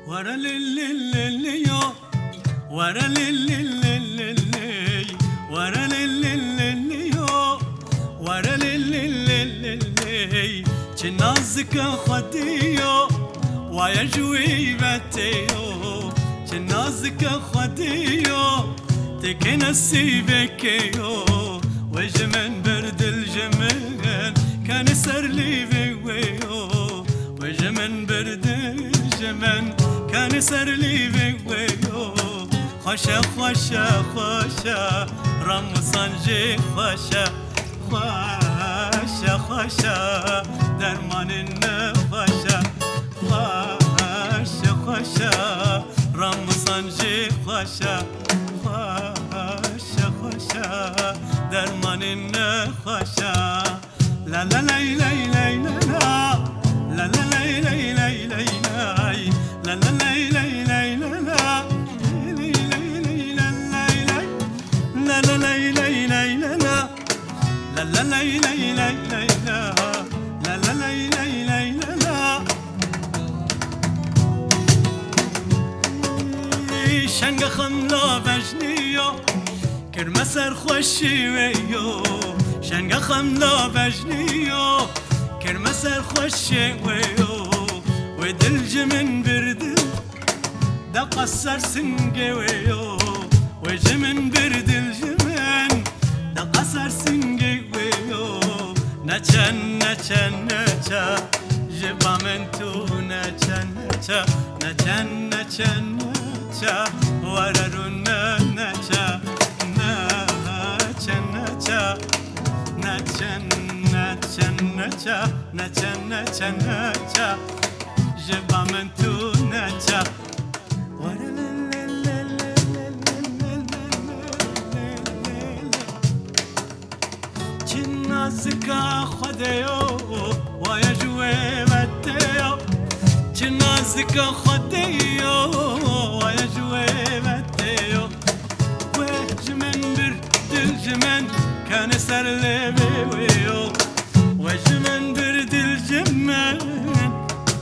ورا للي يو ورا للي ورا للي يو ورا للي جنازك خديو ويا جوي باتيو جنازك خديو تكنسي بكيو وجمن برد الجمال كان سر لي بيويو وجمن برد الجمال كان سر لي بيويو خشا خشا خشا رمضان جي خشا خشا خشا درمان النخشا خشا خشا رمضان جي خشا خشا خشا درمان النخشا لا لا لا لا لا لا لا لا لا لا لا لا لا شنگ خملا بجنیو کرم سر خوشی ویو شنگ خملا بجنیو کرم سر خوشی ویو و دل جمن بردل دا قصر سنگه ویو و جمن بردل جمن دا قصر سنگه ویو نچن نچن نچا جبا من تو نچن نچا نچن نچن نچا وررنا نچا نچن نچا نچن نچن نچا نچن نچن نچا جبا من تو نچا نازكا خديو ويا جوي باتيو نازكا خديو ويا جوي باتيو وجمن برد الجمن كان سر لي بيويو وجمن برد الجمن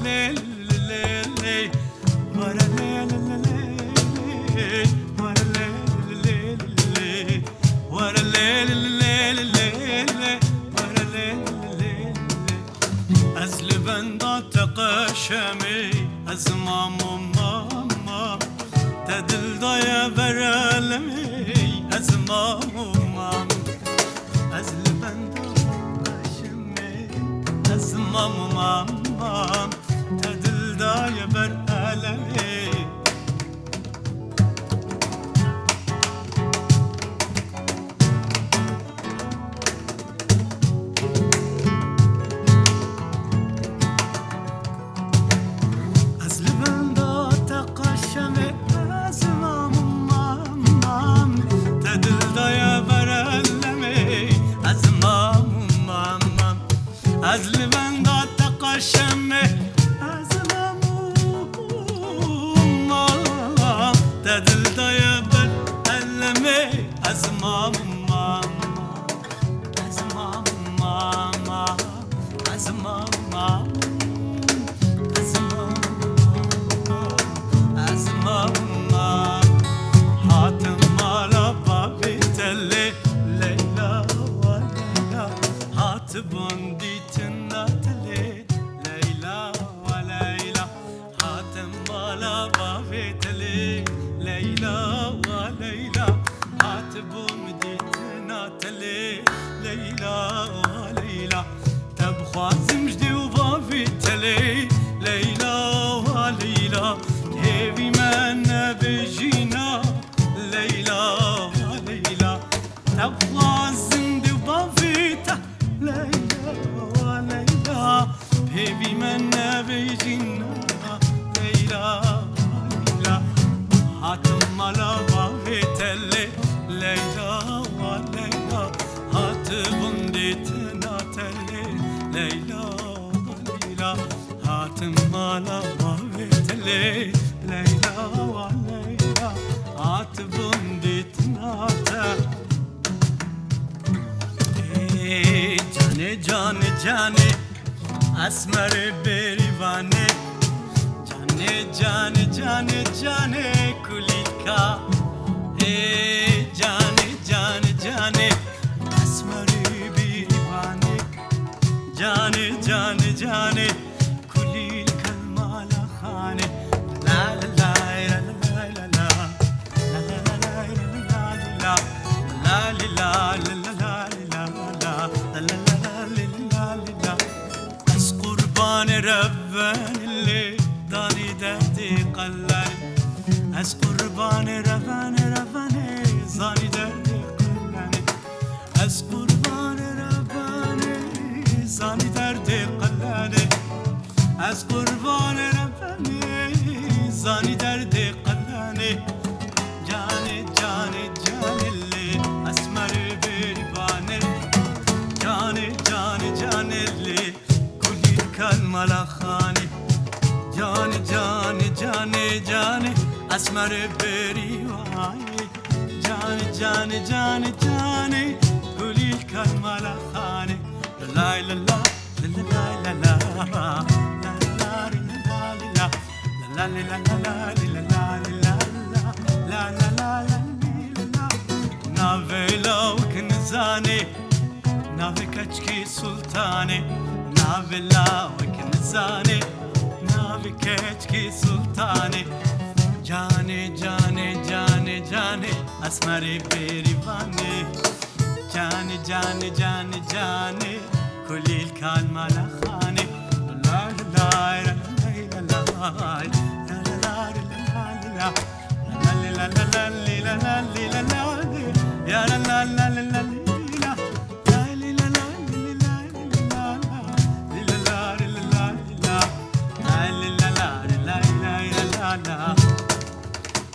ليل ليل ليل ورا ليل ليل ورا ليل ليل ورا ليل از لبندا تقشمی از مامو ماما تدل دایا برالمی از مامو مام از لبندا تقشمی از مامو ماما تدل دایا برالمی از لبن داد تقشمه از مامام تدل دایا بر علمه از مامام از مامام از مامام از مامام از مامام حاتم مالا بابی تله لیلا و لیلا حاتبون ليلى تبخازم جدي وبافي تلي ليلى وليلى هيفي منا بجينا ليلى وليلى تبخازم جدي وبافي ليلى وليلى هيفي منا بجينا ليلى وليلى حاتم مالا بافي تلي ليلى وليلى بنديتنا تلي ليلى وليلى هاتم مالا بابتلي ليلى وليلى هات بنديتنا جاني جاني جاني اسمر بريواني جانه جانه جانه کلیکا جانه جانه جانه اسمری بیوانه جانه جانه جانه کلیک المال خانه لا لا لا لا لا لا ربان اللي داني دردي قلاني از قربان ربان رباني زاني دردي قلاني از قربان رباني زاني دردي قلاني از قربان رباني زاني دردي قلاني جاني جاني جاني اللي اسمر برباني جاني جاني جاني اللي الملا خانه جانه جانه جانه جانه اسمر بریوانه جانه جانه جانه جانه گلی الملا خانه لا لا لا لا لا لا نافلا وكنزاني نافي كتكي سلطاني جاني جاني جاني جاني اسمري بريفاني جاني جاني جاني جاني كل الكلمة لخاني لا لا لا لا لا لا لا لا لا يا لا لا لا لا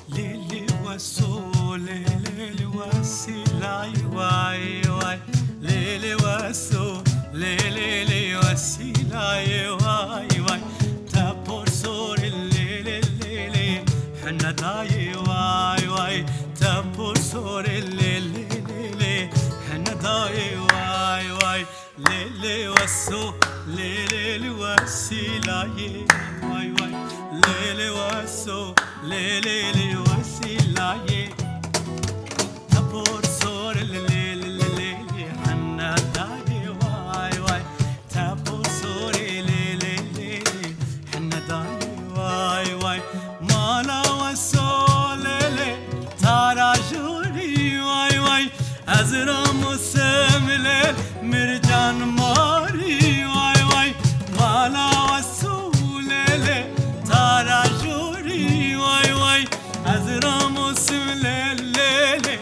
ليلي وسو ليلي وسي لاي واي واي ليلي وسو ليلي وسي لاي واي واي تابور سور الليلي الليلي حنا داي واي واي تابور سور الليلي الليلي حنا داي واي واي ليلي وسو ليلي وسي لاي واي واي ليلي وسو ليلي وسي لاي تابور سور الليلي حنا داي واي واي تابور سور الليلي حنا داي واي واي مالا وسو ليلي تارا جوري واي واي ازرام وسملل مرجان ماري واي واي مالا وسو ليلي تارا جوري واي واي ازرام وسملل ليلي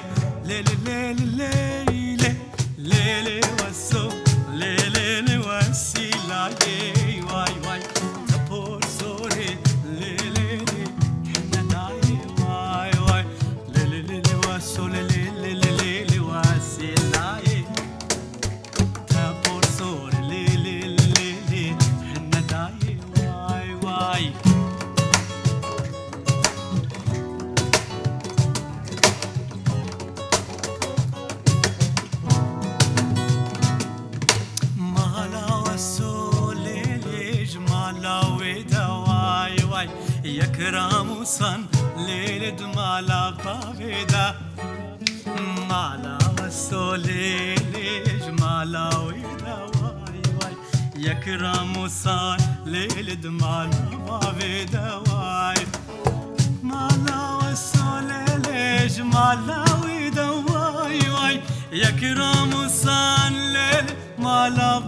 ليلي ليلي ليلي وسو ليلي وسي لاي واي واي تبور سوري ليلي حنا داي واي واي ليلي وسو ليلي وسي لاي تبور سوري ليلي حنا داي واي واي يكرم صن ليل دمالا بافيدا مالا وسولي جمالا ويدا واي واي يكرم صن ليل دمالا بافيدا واي مالا وسولي جمالا ويدا واي واي يكرم صن ليل مالا